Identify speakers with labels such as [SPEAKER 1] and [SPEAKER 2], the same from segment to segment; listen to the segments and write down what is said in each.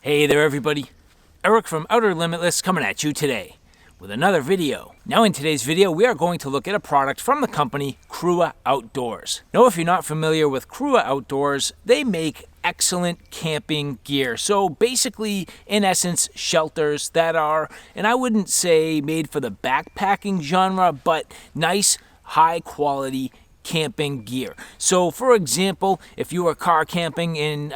[SPEAKER 1] Hey there everybody, Eric from Outer Limitless coming at you today with another video. Now in today's video we are going to look at a product from the company Crua Outdoors. Now if you're not familiar with Crua Outdoors, they make excellent camping gear. So basically, in essence, shelters that are, and I wouldn't say made for the backpacking genre, but nice, high quality camping gear. So for example, if you are car camping in,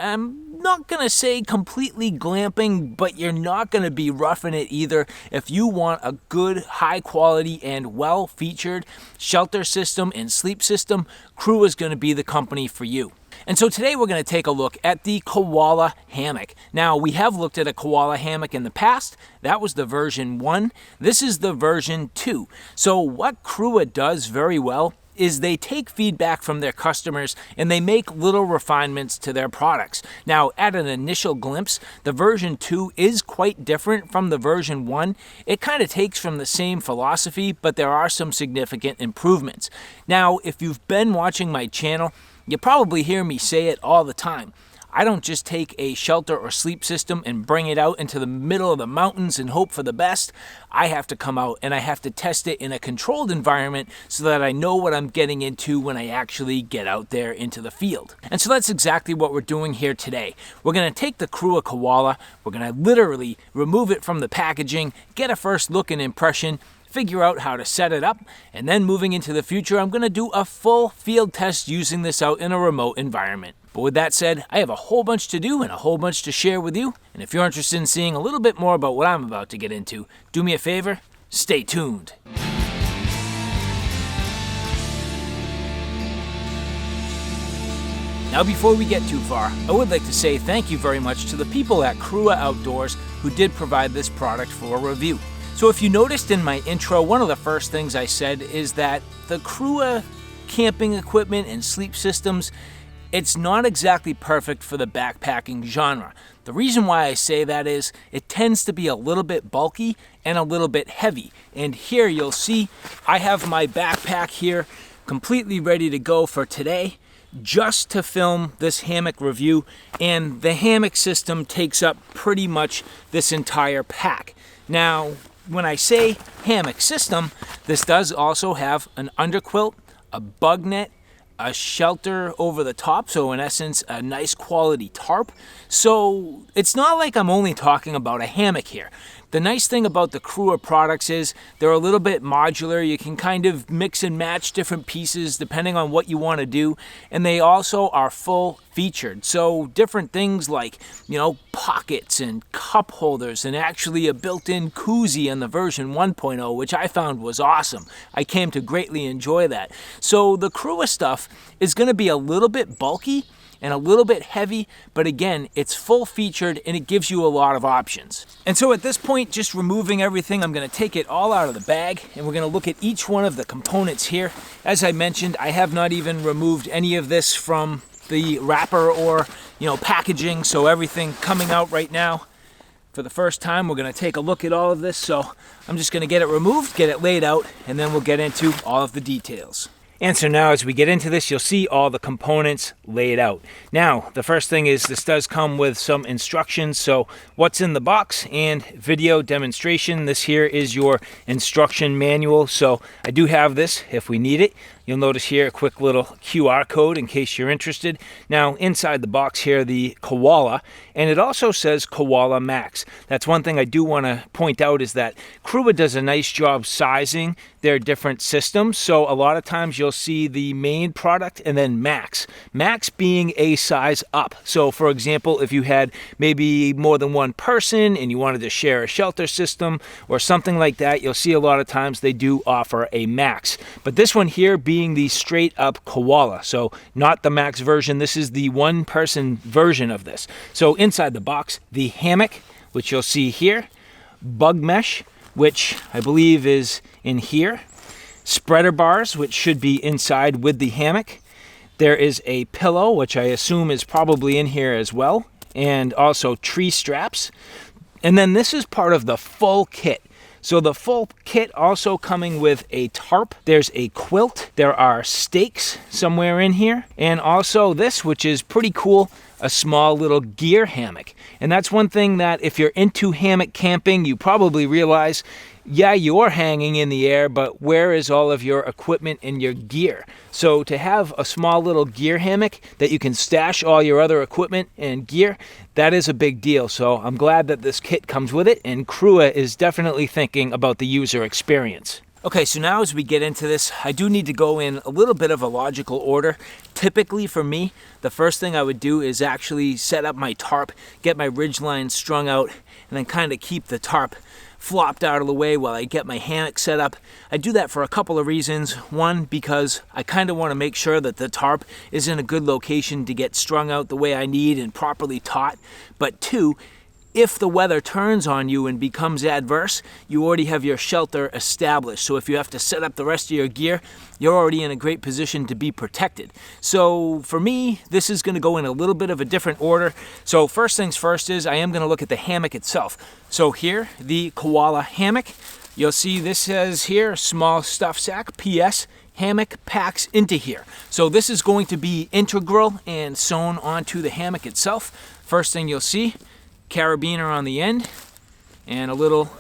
[SPEAKER 1] not gonna say completely glamping, but you're not gonna be roughing it either. If you want a good, high quality and well featured shelter system and sleep system, Crua is gonna be the company for you. And so today we're going to take a look at the Koala Hammock. Now we have looked at a Koala Hammock in the past. That was the version 1. This is the version 2. So what Crua does very well is they take feedback from their customers and they make little refinements to their products. Now, at an initial glimpse, the version 2 is quite different from the version 1. It kind of takes from the same philosophy, but there are some significant improvements. Now, if you've been watching my channel, you probably hear me say it all the time. I don't just take a shelter or sleep system and bring it out into the middle of the mountains and hope for the best. I have to come out and I have to test it in a controlled environment so that I know what I'm getting into when I actually get out there into the field. And so that's exactly what we're doing here today. We're going to take the Crua Koala, we're going to literally remove it from the packaging, get a first look and impression, figure out how to set it up, and then moving into the future, I'm going to do a full field test using this out in a remote environment. But with that said, I have a whole bunch to do and a whole bunch to share with you. And if you're interested in seeing a little bit more about what I'm about to get into, do me a favor, stay tuned. Now before we get too far, I would like to say thank you very much to the people at Crua Outdoors who did provide this product for review. So if you noticed in my intro, one of the first things I said is that the Crua camping equipment and sleep systems, it's not exactly perfect for the backpacking genre. The reason why I say that is it tends to be a little bit bulky and a little bit heavy. And here you'll see I have my backpack here completely ready to go for today just to film this hammock review. And the hammock system takes up pretty much this entire pack. Now, when I say hammock system, this does also have an underquilt, a bug net, a shelter over the top, so in essence a nice quality tarp. So it's not like I'm only talking about a hammock here. The nice thing about the Crua products is they're a little bit modular. You can kind of mix and match different pieces depending on what you want to do, and they also are full featured. So different things like, pockets and cup holders, and actually a built-in koozie in the version 1.0, which I found was awesome. I came to greatly enjoy that. So the Crua stuff is going to be a little bit bulky and a little bit heavy, but again, it's full featured and it gives you a lot of options. And so at this point, just removing everything, I'm gonna take it all out of the bag and we're gonna look at each one of the components here. As I mentioned, I have not even removed any of this from the wrapper or, packaging, so everything coming out right now. For the first time, we're gonna take a look at all of this, so I'm just gonna get it removed, get it laid out, and then we'll get into all of the details. And so now as we get into this, you'll see all the components laid out. Now, the first thing is this does come with some instructions. So what's in the box and video demonstration. This here is your instruction manual. So I do have this if we need it. You'll notice here a quick little QR code in case you're interested. Now inside the box here, the Koala, and it also says Koala Max. That's one thing I do want to point out is that Crua does a nice job sizing their different systems. So a lot of times you'll see the main product and then Max. Max being a size up. So for example, if you had maybe more than one person and you wanted to share a shelter system or something like that, you'll see a lot of times they do offer a Max. But this one here being the straight up Koala, so not the Max version, this is the one person version of this. So inside the box, the hammock, which you'll see here, bug mesh, which I believe is in here, spreader bars, which should be inside with the hammock. There is a pillow, which I assume is probably in here as well, and also tree straps. And then this is part of the full kit. So the full kit also coming with a tarp. There's a quilt. There are stakes somewhere in here. And also this, which is pretty cool, a small little gear hammock. And that's one thing that if you're into hammock camping, you probably realize, yeah, you're hanging in the air, but where is all of your equipment and your gear? So to have a small little gear hammock that you can stash all your other equipment and gear, that is a big deal. So I'm glad that this kit comes with it, and Crua is definitely thinking about the user experience. Okay, so now as we get into this, I do need to go in a little bit of a logical order. Typically for me, the first thing I would do is actually set up my tarp, get my ridge line strung out, and then kind of keep the tarp flopped out of the way while I get my hammock set up. I do that for a couple of reasons. One, because I kind of want to make sure that the tarp is in a good location to get strung out the way I need and properly taut. But two, if the weather turns on you and becomes adverse, you already have your shelter established. So if you have to set up the rest of your gear, you're already in a great position to be protected. So for me, this is going to go in a little bit of a different order. So first things first is I am going to look at the hammock itself. So here, the Koala hammock. You'll see this says here, small stuff sack, PS, hammock packs into here. So this is going to be integral and sewn onto the hammock itself. First thing you'll see, carabiner on the end and a little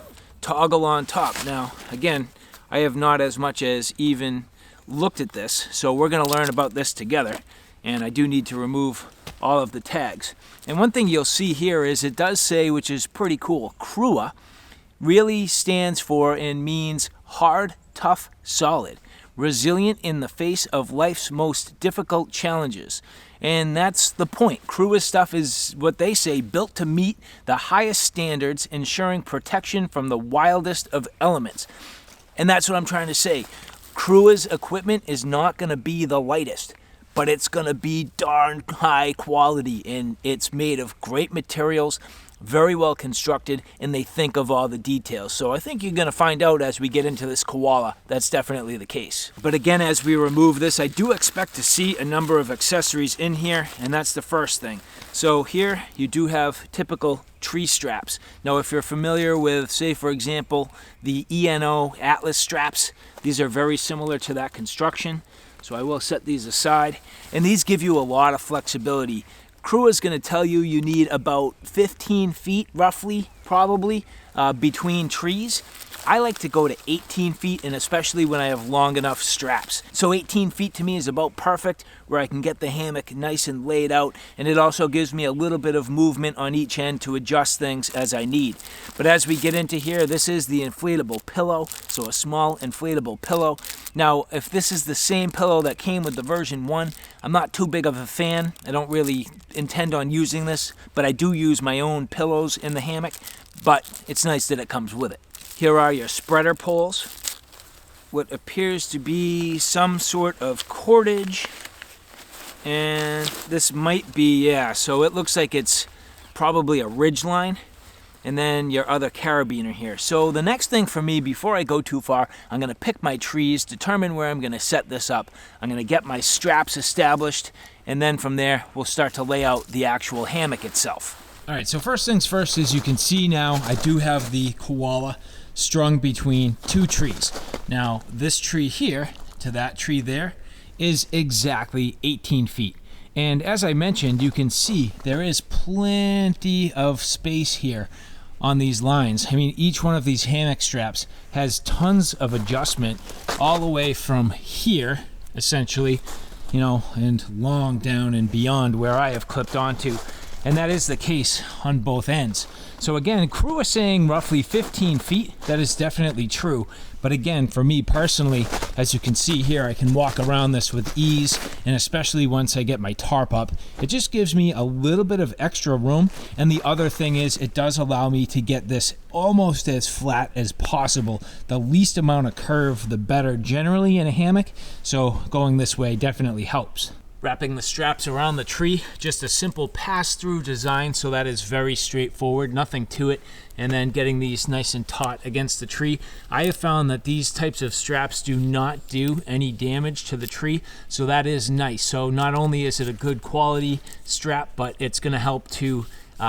[SPEAKER 1] toggle on top. Now again, I have not as much as even looked at this, so we're going to learn about this together, and I do need to remove all of the tags. And one thing you'll see here is it does say, which is pretty cool, Crua really stands for and means hard, tough, solid, resilient in the face of life's most difficult challenges. And that's the point. Crua stuff is what they say, built to meet the highest standards, ensuring protection from the wildest of elements. And that's what I'm trying to say. Crua's equipment is not going to be the lightest, but it's going to be darn high quality, and it's made of great materials, very well constructed, and they think of all the details. So I think you're going to find out as we get into this Koala, that's definitely the case. But again, as we remove this, I do expect to see a number of accessories in here, and that's the first thing. So here you do have typical tree straps. Now if you're familiar with, say for example, the ENO Atlas straps, these are very similar to that construction. So I will set these aside, and these give you a lot of flexibility. Crua is going to tell you you need about 15 feet, roughly, probably, between trees. I like to go to 18 feet, and especially when I have long enough straps. So 18 feet to me is about perfect, where I can get the hammock nice and laid out, and it also gives me a little bit of movement on each end to adjust things as I need. But as we get into here, this is the inflatable pillow, so a small inflatable pillow. Now, if this is the same pillow that came with the version 1, I'm not too big of a fan. I don't really intend on using this, but I do use my own pillows in the hammock, but it's nice that it comes with it. Here are your spreader poles, what appears to be some sort of cordage, and this might be, yeah, so it looks like it's probably a ridge line, and then your other carabiner here. So the next thing for me, before I go too far, I'm going to pick my trees, determine where I'm going to set this up. I'm going to get my straps established, and then from there we'll start to lay out the actual hammock itself. All right, so first things first, as you can see now, I do have the Koala strung between two trees. Now, this tree here to that tree there is exactly 18 feet. And as I mentioned, you can see there is plenty of space here on these lines. I mean, each one of these hammock straps has tons of adjustment all the way from here, essentially, you know, and long down and beyond where I have clipped onto. And that is the case on both ends. So again, Crua is saying roughly 15 feet. That is definitely true. But again, for me personally, as you can see here, I can walk around this with ease, and especially once I get my tarp up, it just gives me a little bit of extra room. And the other thing is, it does allow me to get this almost as flat as possible. The least amount of curve, the better generally in a hammock. So going this way definitely helps. Wrapping the straps around the tree, just a simple pass-through design, so that is very straightforward, nothing to it. And then getting these nice and taut against the tree. I have found that these types of straps do not do any damage to the tree, so that is nice. So not only is it a good quality strap, but it's going to help to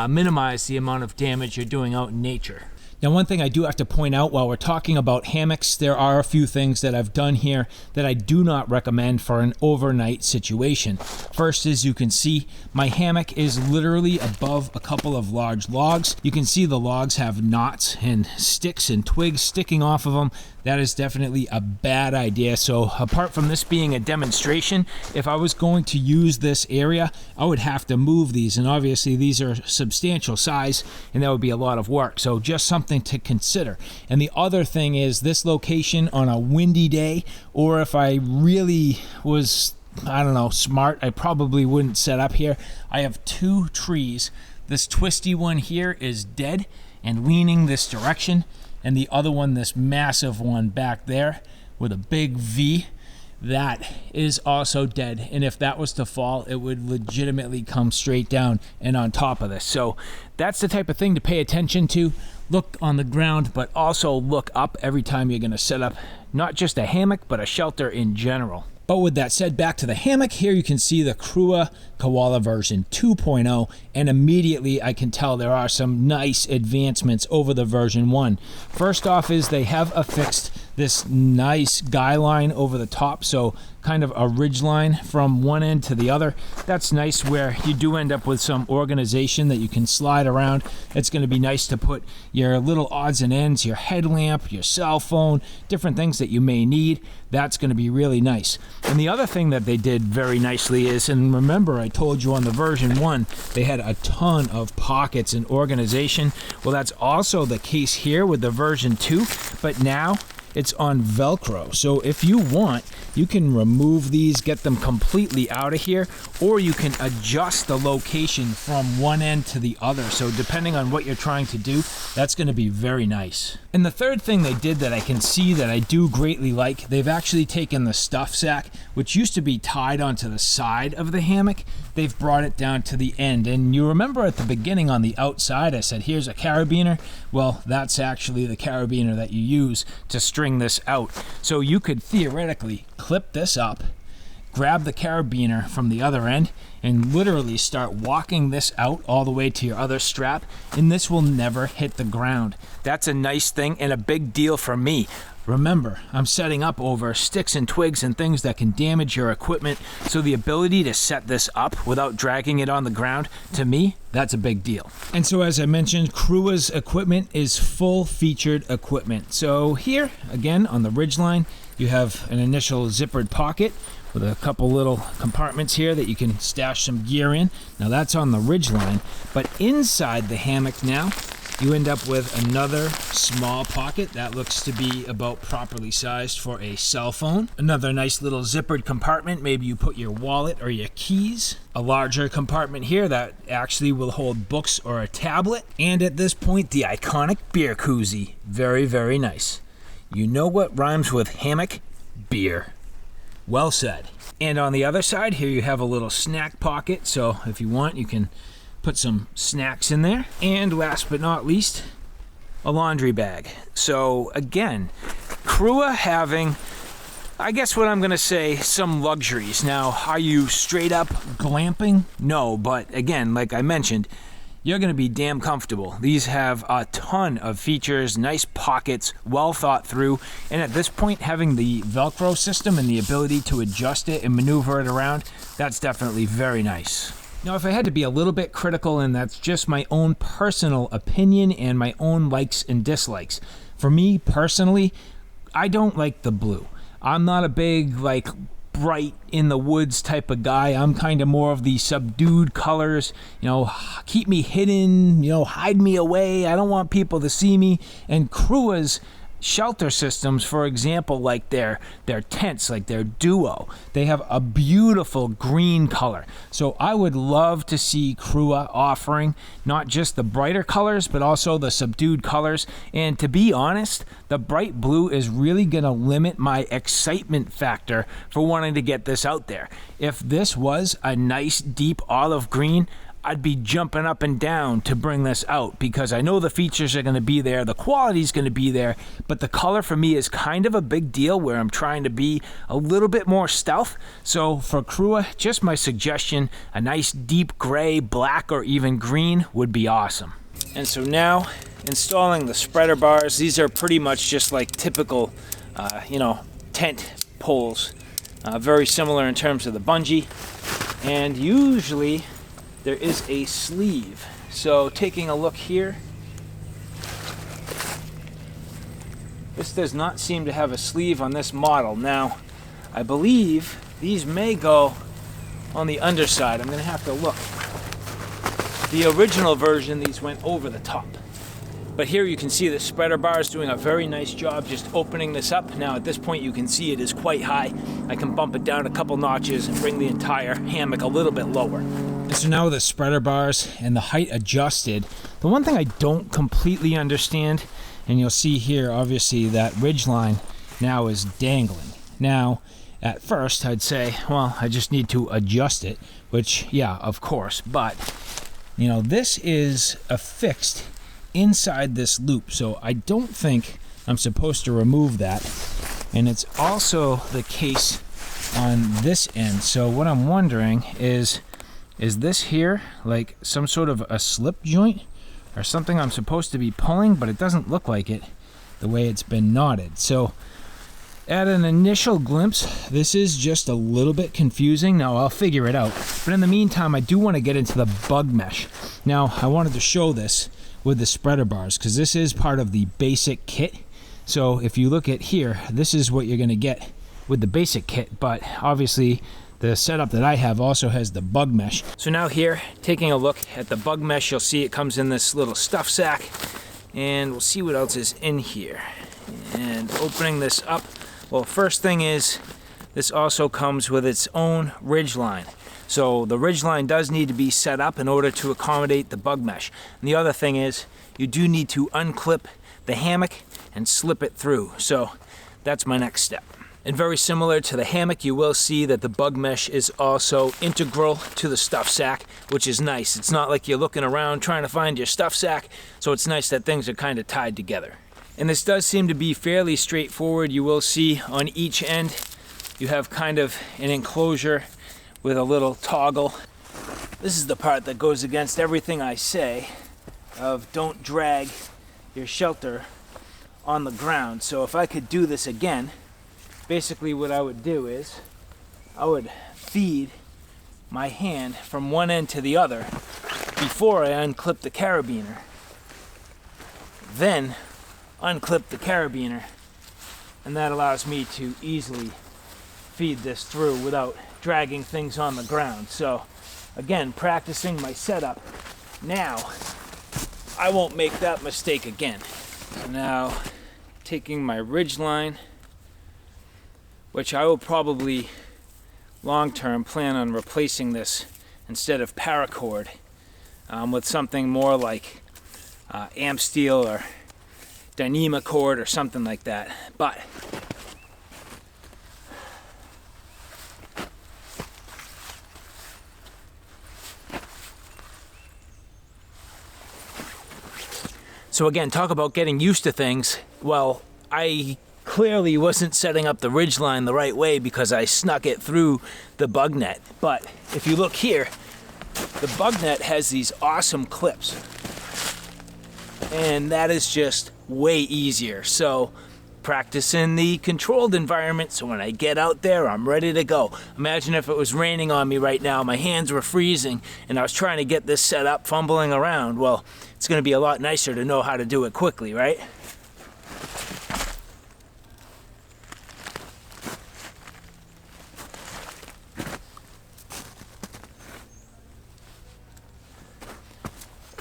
[SPEAKER 1] minimize the amount of damage you're doing out in nature. Now, one thing I do have to point out while we're talking about hammocks, there are a few things that I've done here that I do not recommend for an overnight situation. First, as you can see, my hammock is literally above a couple of large logs. You can see the logs have knots and sticks and twigs sticking off of them. That is definitely a bad idea. So apart from this being a demonstration, if I was going to use this area, I would have to move these, and obviously these are substantial size and that would be a lot of work. So just something to consider. And the other thing is this location on a windy day, or if I really was, I don't know, smart, I probably wouldn't set up here. I have two trees. This twisty one here is dead and leaning this direction, and the other one, this massive one back there with a big V, that is also dead. And if that was to fall, it would legitimately come straight down and on top of this. So that's the type of thing to pay attention to. Look on the ground, but also look up every time you're gonna set up not just a hammock, but a shelter in general. But with that said, back to the hammock. Here you can see the Crua Koala version 2.0, and immediately I can tell there are some nice advancements over the version 1. First off is they have affixed this nice guy line over the top, so kind of a ridge line from one end to the other. That's nice, where you do end up with some organization that you can slide around. It's going to be nice to put your little odds and ends, your headlamp, your cell phone, different things that you may need. That's going to be really nice. And the other thing that they did very nicely is, and remember I told you on the version 1 they had a ton of pockets and organization. Well, that's also the case here with the version 2, but now it's on Velcro. So if you want, you can remove these, get them completely out of here, or you can adjust the location from one end to the other. So depending on what you're trying to do, that's going to be very nice. And the third thing they did that I can see that I do greatly like, they've actually taken the stuff sack, which used to be tied onto the side of the hammock. They've brought it down to the end. And you remember at the beginning on the outside, I said, here's a carabiner. Well, that's actually the carabiner that you use to string this out. So you could theoretically clip this up, grab the carabiner from the other end, and literally start walking this out all the way to your other strap, and this will never hit the ground. That's a nice thing and a big deal for me. Remember, I'm setting up over sticks and twigs and things that can damage your equipment, so the ability to set this up without dragging it on the ground, to me, that's a big deal. And so as I mentioned, Crua's equipment is full featured equipment. So here, again, on the ridgeline, you have an initial zippered pocket with a couple little compartments here that you can stash some gear in. Now that's on the ridgeline, but inside the hammock now, you end up with another small pocket that looks to be about properly sized for a cell phone. Another nice little zippered compartment, maybe you put your wallet or your keys. A larger compartment here that actually will hold books or a tablet. And at this point, the iconic beer koozie. Very, very nice. You know what rhymes with hammock? Beer. Well said. And on the other side here, you have a little snack pocket. So if you want, you can put some snacks in there. And last but not least, a laundry bag. So again, Crua having, I guess what I'm gonna say, some luxuries. Now, are you straight up glamping? No, but again, like I mentioned, you're gonna be damn comfortable. These have a ton of features, nice pockets, well thought through, and at this point, having the Velcro system and the ability to adjust it and maneuver it around, that's definitely very nice. Now, if I had to be a little bit critical, and that's just my own personal opinion and my own likes and dislikes. For me personally, I don't like the blue. I'm not a big, like, bright in the woods type of guy. I'm kind of more of the subdued colors, you know, keep me hidden, you know, hide me away. I don't want people to see me. And Crua's shelter systems, for example, like their tents, like their Duo, they have a beautiful green color. So I would love to see Crua offering not just the brighter colors, but also the subdued colors. And to be honest, the bright blue is really going to limit my excitement factor for wanting to get this out there. If this was a nice deep olive green, I'd be jumping up and down to bring this out, because I know the features are going to be there, the quality is going to be there, but the color for me is kind of a big deal where I'm trying to be a little bit more stealth. So for Crua, just my suggestion, a nice deep gray, black, or even green would be awesome. And so now installing the spreader bars. These are pretty much just like typical, tent poles. Very similar in terms of the bungee. And usually there is a sleeve. So taking a look here, this does not seem to have a sleeve on this model. Now, I believe these may go on the underside. I'm going to have to look. The original version, these went over the top. But here you can see the spreader bar is doing a very nice job just opening this up. Now at this point you can see it is quite high. I can bump it down a couple notches and bring the entire hammock a little bit lower. And so now with the spreader bars and the height adjusted, the one thing I don't completely understand, and you'll see here obviously that ridge line now is dangling. Now at first I'd say, well, I just need to adjust it, which yeah, of course, but you know, this is affixed inside this loop, so I don't think I'm supposed to remove that. And it's also the case on this end. So what I'm wondering is this here like some sort of a slip joint or something I'm supposed to be pulling, but it doesn't look like it the way it's been knotted. So at an initial glimpse, this is just a little bit confusing. Now I'll figure it out, but in the meantime I do want to get into the bug mesh. Now I wanted to show this with the spreader bars because this is part of the basic kit. So if you look at here, this is what you're going to get with the basic kit, but obviously the setup that I have also has the bug mesh. So now here, taking a look at the bug mesh, you'll see it comes in this little stuff sack, and we'll see what else is in here. And opening this up, well, first thing is this also comes with its own ridge line. So the ridge line does need to be set up in order to accommodate the bug mesh. And the other thing is you do need to unclip the hammock and slip it through. So that's my next step. And very similar to the hammock, you will see that the bug mesh is also integral to the stuff sack, which is nice. It's not like you're looking around trying to find your stuff sack, so it's nice that things are kind of tied together. And this does seem to be fairly straightforward. You will see on each end you have kind of an enclosure with a little toggle. This is the part that goes against everything I say of don't drag your shelter on the ground. So if I could do this again, basically what I would do is I would feed my hand from one end to the other before I unclip the carabiner. Then unclip the carabiner, and that allows me to easily feed this through without dragging things on the ground. So again, practicing my setup. Now I won't make that mistake again. So now taking my ridge line, which I will probably long-term plan on replacing this instead of paracord with something more like amp steel or Dyneema cord or something like that. But so again, talk about getting used to things. Well, I clearly wasn't setting up the ridge line the right way because I snuck it through the bug net. But if you look here, the bug net has these awesome clips, and that is just way easier. So practice in the controlled environment, so when I get out there, I'm ready to go. Imagine if it was raining on me right now, my hands were freezing, and I was trying to get this set up, fumbling around. Well, it's going to be a lot nicer to know how to do it quickly, right?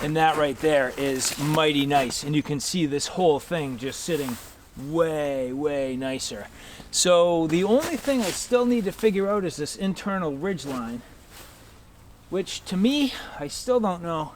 [SPEAKER 1] And that right there is mighty nice, and you can see this whole thing just sitting way nicer. So the only thing I still need to figure out is this internal ridge line, which to me, I still don't know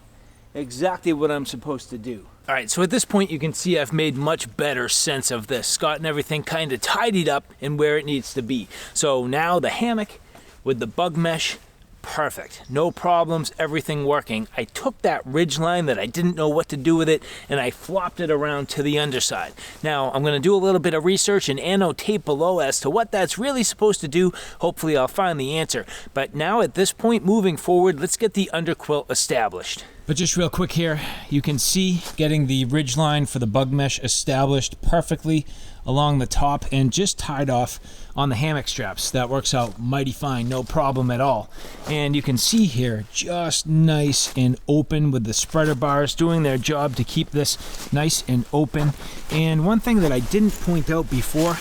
[SPEAKER 1] exactly what I'm supposed to do. All right, so at this point you can see I've made much better sense of this, gotten everything kind of tidied up and where it needs to be. So now the hammock with the bug mesh, perfect, no problems, everything working. I took that ridge line that I didn't know what to do with it, and I flopped it around to the underside. Now I'm going to do a little bit of research and annotate below as to what that's really supposed to do. Hopefully I'll find the answer. But now at this point, moving forward, let's get the underquilt established. But just real quick here, you can see getting the ridge line for the bug mesh established perfectly along the top and just tied off on the hammock straps. That works out mighty fine, no problem at all. And you can see here, just nice and open with the spreader bars doing their job to keep this nice and open. And one thing that I didn't point out before,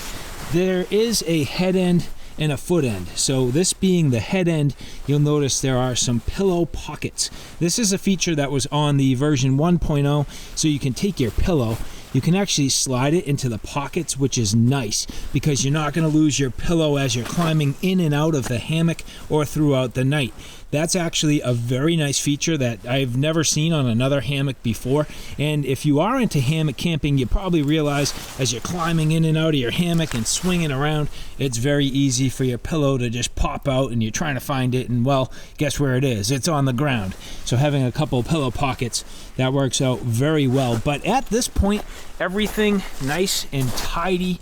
[SPEAKER 1] there is a head end and a foot end. So this being the head end, you'll notice there are some pillow pockets. This is a feature that was on the version 1.0, so you can take your pillow, you can actually slide it into the pockets, which is nice because you're not going to lose your pillow as you're climbing in and out of the hammock or throughout the night. That's actually a very nice feature that I've never seen on another hammock before. And if you are into hammock camping, you probably realize as you're climbing in and out of your hammock and swinging around, it's very easy for your pillow to just pop out and you're trying to find it, and well, guess where it is? It's on the ground. So having a couple pillow pockets, that works out very well. But at this point, everything nice and tidy,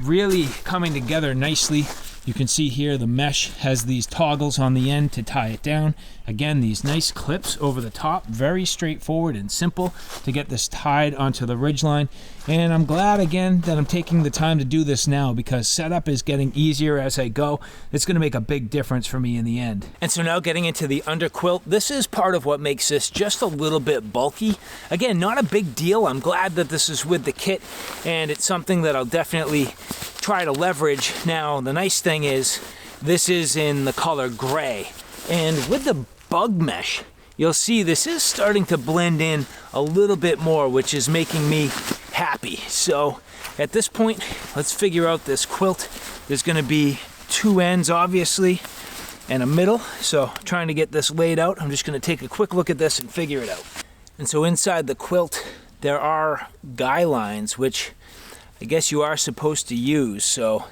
[SPEAKER 1] really coming together nicely. You can see here the mesh has these toggles on the end to tie it down. Again, these nice clips over the top, very straightforward and simple to get this tied onto the ridgeline. And I'm glad again that I'm taking the time to do this now because setup is getting easier as I go. It's going to make a big difference for me in the end. And so now getting into the underquilt, this is part of what makes this just a little bit bulky. Again, not a big deal. I'm glad that this is with the kit and it's something that I'll definitely try to leverage. Now, the nice thing is this is in the color gray, and with the bug mesh, you'll see this is starting to blend in a little bit more, which is making me happy. So at this point, let's figure out this quilt. There's going to be two ends, obviously, and a middle. So trying to get this laid out, I'm just going to take a quick look at this and figure it out. And so inside the quilt, there are guy lines, which I guess you are supposed to use, so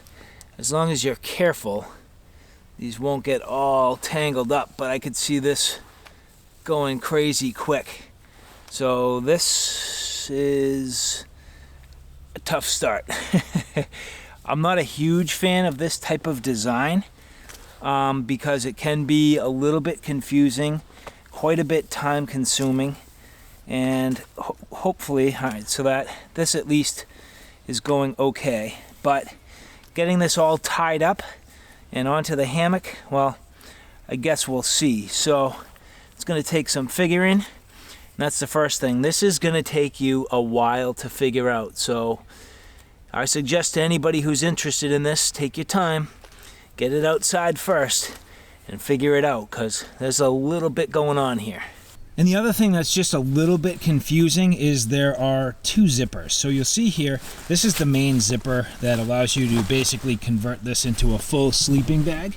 [SPEAKER 1] as long as you're careful, these won't get all tangled up, but I could see this going crazy quick. So this is a tough start. I'm not a huge fan of this type of design because it can be a little bit confusing, quite a bit time consuming, and hopefully, all right, so that this at least is going okay, but getting this all tied up and onto the hammock, well, I guess we'll see. So it's going to take some figuring, and that's the first thing. This is going to take you a while to figure out, so I suggest to anybody who's interested in this, take your time, get it outside first and figure it out, because there's a little bit going on here. And the other thing that's just a little bit confusing is there are two zippers. So you'll see here, this is the main zipper that allows you to basically convert this into a full sleeping bag.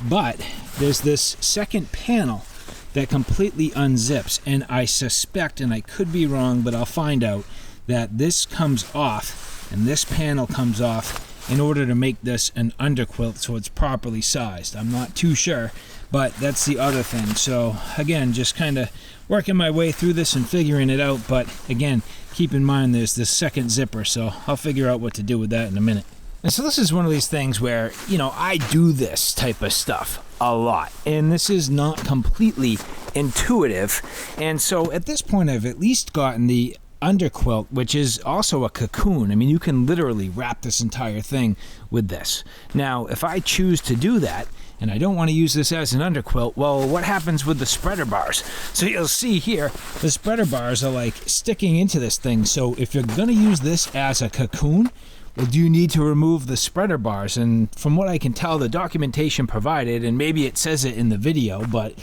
[SPEAKER 1] But there's this second panel that completely unzips. And I suspect, and I could be wrong, but I'll find out, that this comes off and this panel comes off in order to make this an underquilt so it's properly sized. I'm not too sure, but that's the other thing. So again, just kind of working my way through this and figuring it out, but again, keep in mind there's this second zipper, so I'll figure out what to do with that in a minute. And so this is one of these things where, you know, I do this type of stuff a lot, and this is not completely intuitive. And so at this point, I've at least gotten the underquilt, which is also a cocoon. I mean, you can literally wrap this entire thing with this. Now, if I choose to do that, and I don't want to use this as an underquilt, well, what happens with the spreader bars? So you'll see here, the spreader bars are like sticking into this thing. So if you're going to use this as a cocoon, well, do you need to remove the spreader bars? And from what I can tell, the documentation provided, and maybe it says it in the video, but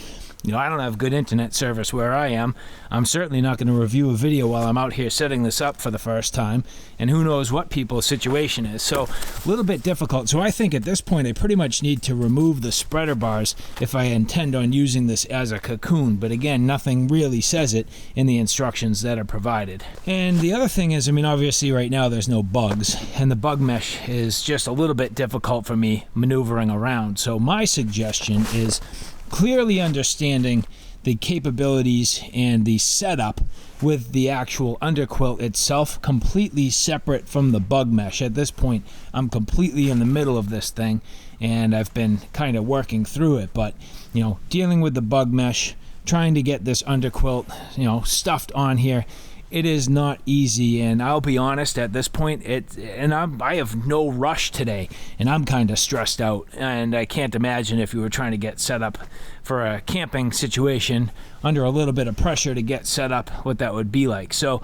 [SPEAKER 1] you know, I don't have good internet service where I am. I'm certainly not going to review a video while I'm out here setting this up for the first time, and who knows what people's situation is. So a little bit difficult. So I think at this point I pretty much need to remove the spreader bars if I intend on using this as a cocoon. But again, nothing really says it in the instructions that are provided. And the other thing is, I mean, obviously right now there's no bugs, and the bug mesh is just a little bit difficult for me maneuvering around. So my suggestion is clearly understanding the capabilities and the setup with the actual underquilt itself, completely separate from the bug mesh. At this point, I'm completely in the middle of this thing, and I've been kind of working through it. But, you know, dealing with the bug mesh trying to get this underquilt, stuffed on here. It is not easy, and I'll be honest, at this point, I have no rush today, and I'm kind of stressed out, and I can't imagine if you were trying to get set up for a camping situation under a little bit of pressure to get set up, what that would be like. So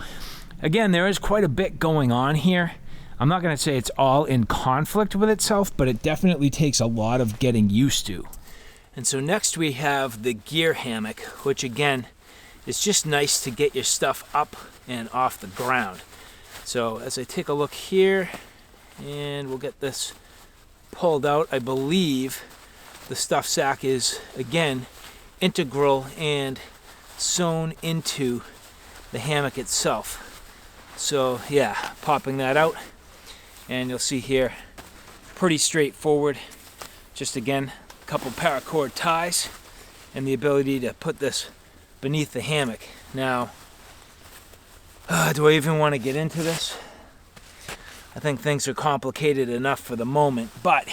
[SPEAKER 1] again, there is quite a bit going on here. I'm not going to say it's all in conflict with itself, but it definitely takes a lot of getting used to. And so next we have the gear hammock, which again, it's just nice to get your stuff up and off the ground. So as I take a look here, and we'll get this pulled out, I believe the stuff sack is, again, integral and sewn into the hammock itself. So yeah, popping that out, and you'll see here, pretty straightforward. Just again, a couple paracord ties, and the ability to put this beneath the hammock. Now, do I even want to get into this? I think things are complicated enough for the moment, but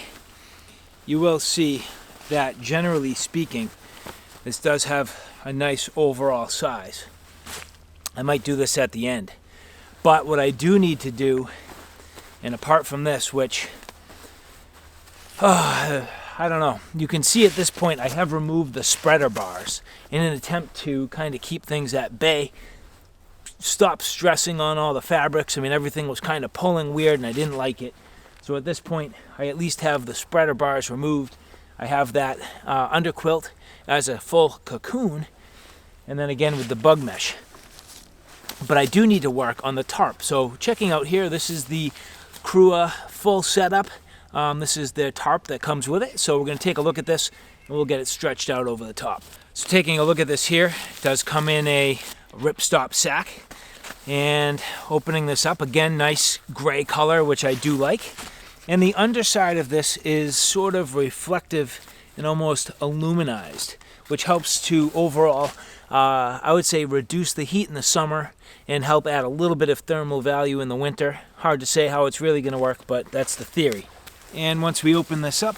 [SPEAKER 1] you will see that generally speaking, this does have a nice overall size. I might do this at the end, but what I do need to do, and apart from this, which I don't know, you can see at this point I have removed the spreader bars in an attempt to kind of keep things at bay, stop stressing on all the fabrics. I mean, everything was kind of pulling weird and I didn't like it. So at this point, I at least have the spreader bars removed. I have that underquilt as a full cocoon, and then again with the bug mesh. But I do need to work on the tarp. So checking out here, this is the Crua full setup. This is the tarp that comes with it. So we're going to take a look at this and we'll get it stretched out over the top. So taking a look at this here, it does come in a ripstop sack. And opening this up, again, nice gray color, which I do like. And the underside of this is sort of reflective and almost aluminized, which helps to overall, I would say, reduce the heat in the summer and help add a little bit of thermal value in the winter. Hard to say how it's really going to work, but that's the theory. And once we open this up,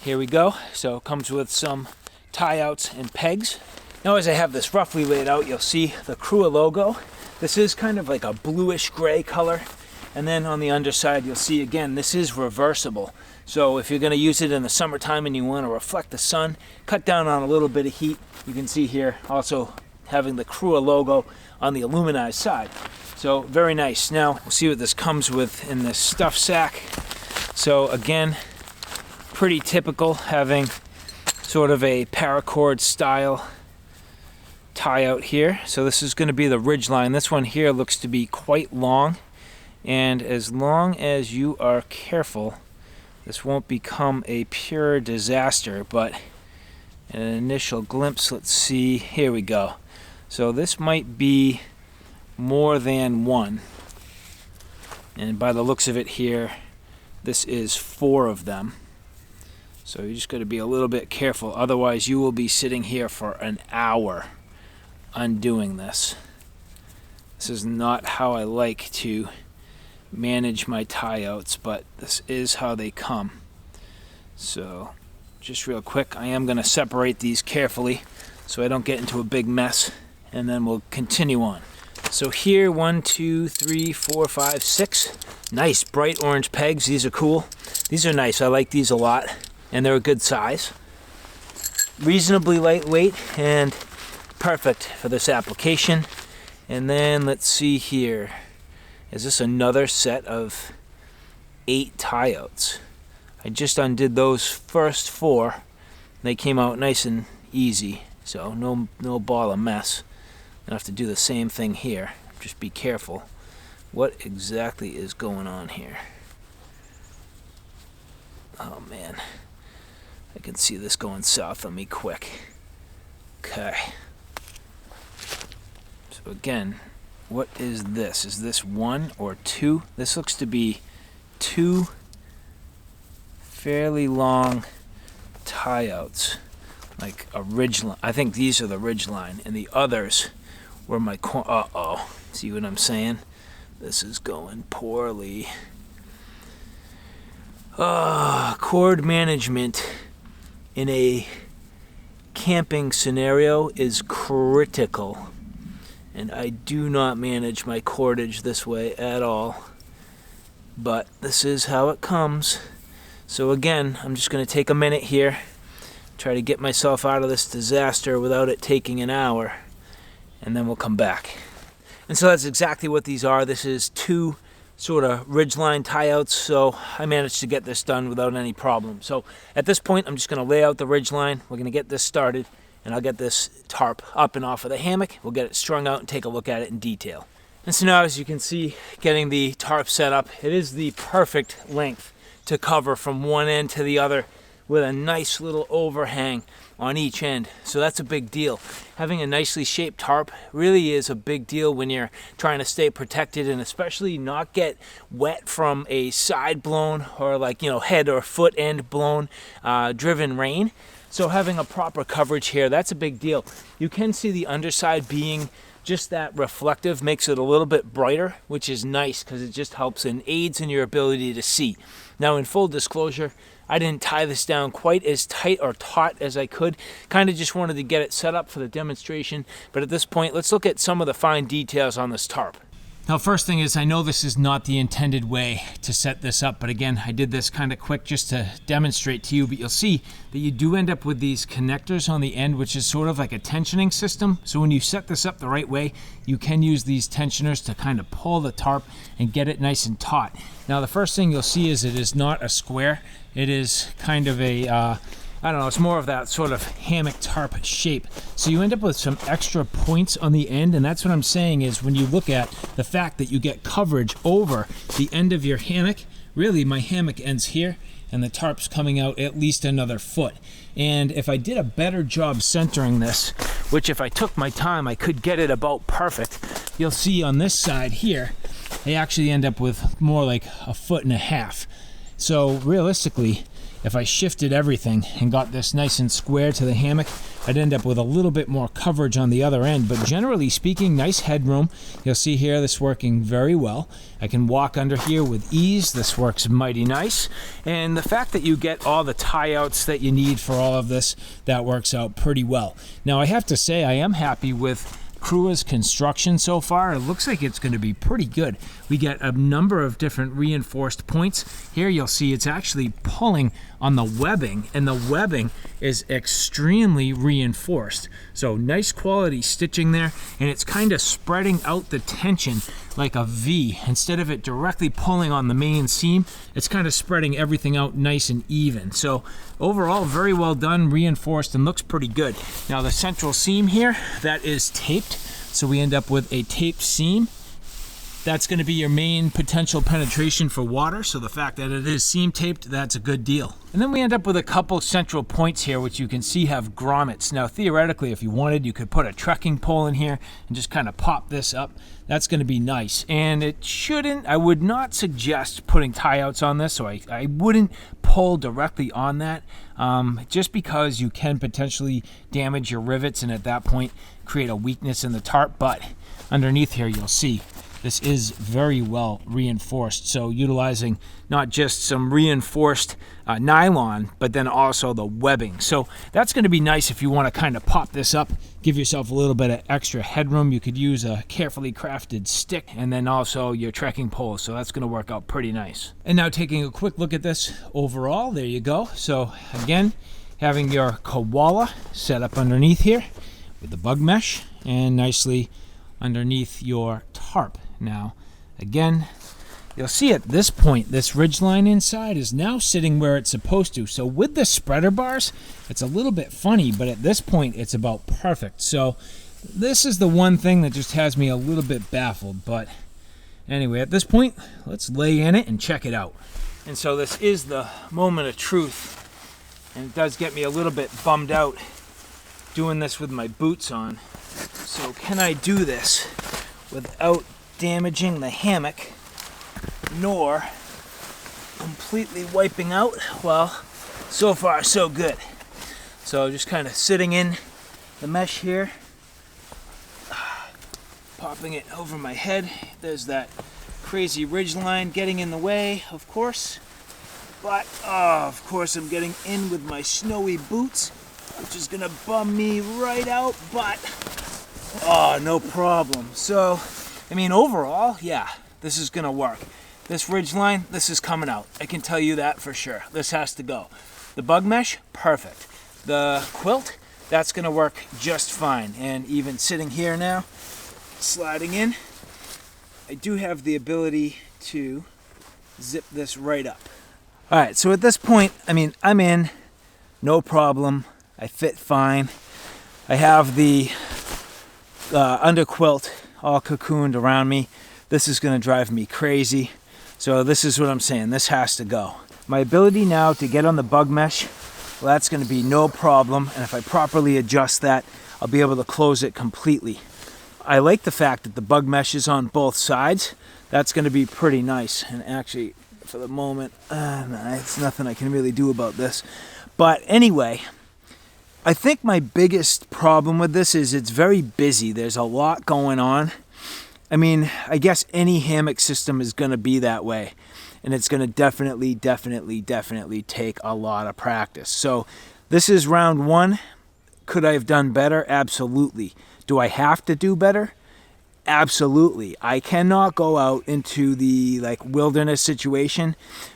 [SPEAKER 1] here we go. So it comes with some tie-outs and pegs. Now as I have this roughly laid out, you'll see the Crua logo. This is kind of like a bluish gray color. And then on the underside, you'll see again, this is reversible. So if you're going to use it in the summertime and you want to reflect the sun, cut down on a little bit of heat. You can see here also having the Crua logo on the aluminized side. So very nice. Now we'll see what this comes with in this stuff sack. So again, pretty typical, having sort of a paracord style tie out here. So this is going to be the ridge line. This one here looks to be quite long, and as long as you are careful, this won't become a pure disaster. But an initial glimpse, let's see, here we go. So this might be more than one, and by the looks of it here, this is 4 of them. So you just got to be a little bit careful, otherwise you will be sitting here for an hour undoing this. This is not how I like to manage my tie-outs, but this is how they come. So just real quick, I am going to separate these carefully so I don't get into a big mess, and then we'll continue on. So here, 1, 2, 3, 4, 5, 6 nice bright orange pegs. These are cool. These are nice. I like these a lot, and they're a good size. Reasonably lightweight and perfect for this application. And then let's see here. Is this another set of 8 tie-outs? I just undid those first 4. They came out nice and easy, so no ball of mess. I'll have to do the same thing here. Just be careful. What exactly is going on here? Oh man, I can see this going south on me quick. Okay. So again, what is this? Is this 1 or 2? This looks to be 2 fairly long tie-outs, like a ridge line. I think these are the ridge line, and the others were my uh-oh. See what I'm saying? This is going poorly. Cord management in a camping scenario is critical. And I do not manage my cordage this way at all. But this is how it comes. So again, I'm just going to take a minute here, try to get myself out of this disaster without it taking an hour, and then we'll come back. And so that's exactly what these are. This is 2 sort of ridgeline tie-outs, so I managed to get this done without any problem. So at this point, I'm just going to lay out the ridgeline. We're going to get this started, and I'll get this tarp up and off of the hammock. We'll get it strung out and take a look at it in detail. And so now, as you can see, getting the tarp set up, it is the perfect length to cover from one end to the other with a nice little overhang on each end. So that's a big deal. Having a nicely shaped tarp really is a big deal when you're trying to stay protected, and especially not get wet from a side blown or head or foot end blown driven rain. So having a proper coverage here, that's a big deal. You can see the underside being just that reflective, makes it a little bit brighter, which is nice because it just helps and aids in your ability to see. Now, in full disclosure, I didn't tie this down quite as tight or taut as I could. Kind of just wanted to get it set up for the demonstration. But at this point, let's look at some of the fine details on this tarp. Now, first thing is, I know this is not the intended way to set this up, but again, I did this kind of quick just to demonstrate to you, but you'll see that you do end up with these connectors on the end, which is sort of like a tensioning system. So when you set this up the right way, you can use these tensioners to kind of pull the tarp and get it nice and taut. Now, the first thing you'll see is it is not a square. It is kind of a, I don't know, it's more of that sort of hammock tarp shape. So you end up with some extra points on the end, and that's what I'm saying is when you look at the fact that you get coverage over the end of your hammock, really my hammock ends here and the tarp's coming out at least another foot. And if I did a better job centering this, which if I took my time I could get it about perfect, you'll see on this side here, I actually end up with more like 1.5 feet. So realistically, if I shifted everything and got this nice and square to the hammock, I'd end up with a little bit more coverage on the other end. But generally speaking, nice headroom. You'll see here this working very well. I can walk under here with ease. This works mighty nice. And the fact that you get all the tie-outs that you need for all of this, that works out pretty well. Now, I have to say I am happy with Crua's construction so far. It looks like it's going to be pretty good. We get a number of different reinforced points. Here you'll see it's actually pulling on the webbing, and the webbing is extremely reinforced. So nice quality stitching there, and it's kind of spreading out the tension like a V. Instead of it directly pulling on the main seam, it's kind of spreading everything out nice and even. So overall, very well done, reinforced, and looks pretty good. Now the central seam here, that is taped. So we end up with a taped seam. That's going to be your main potential penetration for water. So the fact that it is seam taped, that's a good deal. And then we end up with a couple central points here, which you can see have grommets. Now, theoretically, if you wanted, you could put a trekking pole in here and just kind of pop this up. That's going to be nice. And it shouldn't, I would not suggest putting tie-outs on this. So I wouldn't pull directly on that just because you can potentially damage your rivets and at that point create a weakness in the tarp. But underneath here, you'll see this is very well reinforced. So utilizing not just some reinforced nylon, but then also the webbing. So that's going to be nice if you want to kind of pop this up, give yourself a little bit of extra headroom. You could use a carefully crafted stick and then also your trekking pole. So that's going to work out pretty nice. And now taking a quick look at this overall, there you go. So again, having your koala set up underneath here with the bug mesh and nicely underneath your tarp. Now, again, you'll see at this point, this ridge line inside is now sitting where it's supposed to. So with the spreader bars, it's a little bit funny, but at this point, it's about perfect. So this is the one thing that just has me a little bit baffled. But anyway, at this point, let's lay in it and check it out. And so this is the moment of truth. And it does get me a little bit bummed out doing this with my boots on. So can I do this without damaging the hammock nor completely wiping out? Well, so far so good. So just kind of sitting in the mesh here, popping it over my head. There's that crazy ridge line getting in the way, of course, but of course I'm getting in with my snowy boots which is gonna bum me right out, but oh, no problem. So, I mean, overall, yeah, this is gonna work. This ridge line, this is coming out. I can tell you that for sure. This has to go. The bug mesh, perfect. The quilt, that's gonna work just fine. And even sitting here now, sliding in, I do have the ability to zip this right up. All right, so at this point, I mean, I'm in, no problem. I fit fine. I have the under quilt all cocooned around me. This is gonna drive me crazy. So this is what I'm saying, this has to go. My ability now to get on the bug mesh, well, that's gonna be no problem. And if I properly adjust that, I'll be able to close it completely. I like the fact that the bug mesh is on both sides. That's gonna be pretty nice. And actually, for the moment, it's nothing I can really do about this. But anyway, I think my biggest problem with this is it's very busy. There's a lot going on. I mean, I guess any hammock system is going to be that way. And it's going to definitely take a lot of practice. So this is round one. Could I have done better? Absolutely. Do I have to do better? Absolutely. I cannot go out into the wilderness situation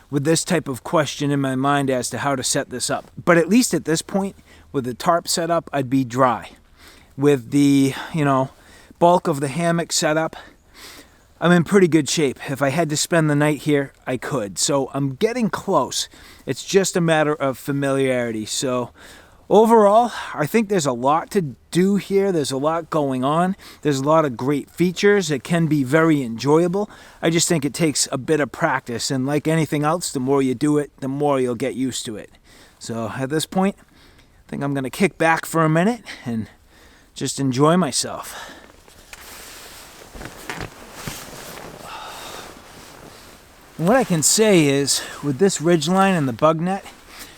[SPEAKER 1] with this type of question in my mind as to how to set this up. But at least at this point, with the tarp setup, I'd be dry. With the, bulk of the hammock setup, I'm in pretty good shape. If I had to spend the night here, I could. So I'm getting close. It's just a matter of familiarity. So overall, I think there's a lot to do here. There's a lot going on. There's a lot of great features. It can be very enjoyable. I just think it takes a bit of practice. And like anything else, the more you do it, the more you'll get used to it. So at this point, I think I'm going to kick back for a minute and just enjoy myself. And what I can say is, with this ridgeline and the bug net,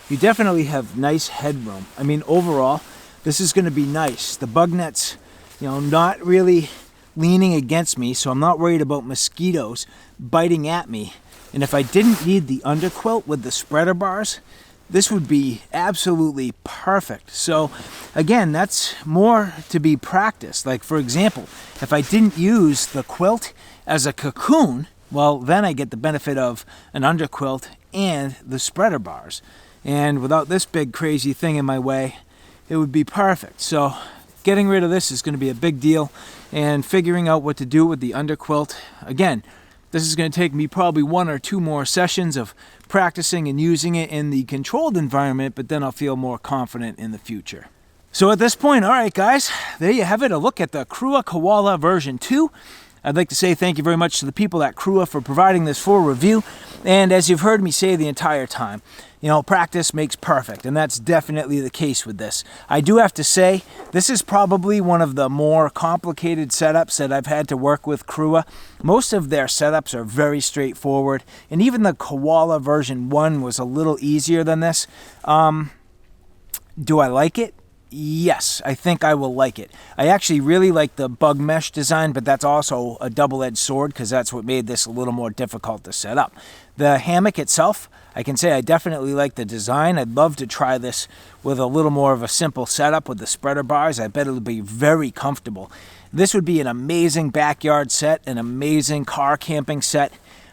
[SPEAKER 1] you definitely have nice headroom. I mean, overall, this is going to be nice. The bug net's, not really leaning against me, so I'm not worried about mosquitoes biting at me. And if I didn't need the underquilt with the spreader bars, this would be absolutely perfect. So again, that's more to be practiced. Like, for example, if I didn't use the quilt as a cocoon, well, then I get the benefit of an underquilt and the spreader bars. And without this big crazy thing in my way, it would be perfect. So getting rid of this is going to be a big deal, and figuring out what to do with the underquilt. Again, this is going to take me probably 1 or 2 more sessions of practicing and using it in the controlled environment, but then I'll feel more confident in the future. So at this point, all right, guys, there you have it, a look at the Crua Koala version 2. I'd like to say thank you very much to the people at Crua for providing this full review. And as you've heard me say the entire time, practice makes perfect, and that's definitely the case with this. I do have to say, this is probably one of the more complicated setups that I've had to work with Crua. Most of their setups are very straightforward, and even the Koala version 1 was a little easier than this. Do I like it? Yes, I think I will like it. I actually really like the bug mesh design, but that's also a double-edged sword because that's what made this a little more difficult to set up. The hammock itself, I can say I definitely like the design. I'd love to try this with a little more of a simple setup with the spreader bars. I bet it'll be very comfortable. This would be an amazing backyard set, an amazing car camping set.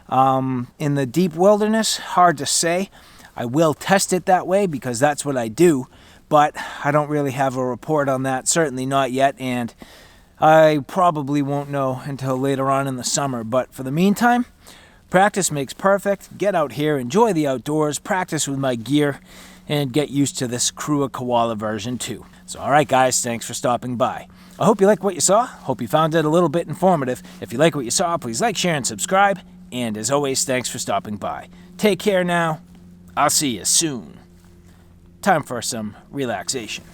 [SPEAKER 1] In the deep wilderness, hard to say. I will test it that way because that's what I do. But I don't really have a report on that, certainly not yet, and I probably won't know until later on in the summer. But for the meantime, practice makes perfect. Get out here, enjoy the outdoors, practice with my gear, and get used to this Crua Koala version 2. So alright guys, thanks for stopping by. I hope you liked what you saw. Hope you found it a little bit informative. If you like what you saw, please like, share, and subscribe. And as always, thanks for stopping by. Take care now. I'll see you soon. Time for some relaxation.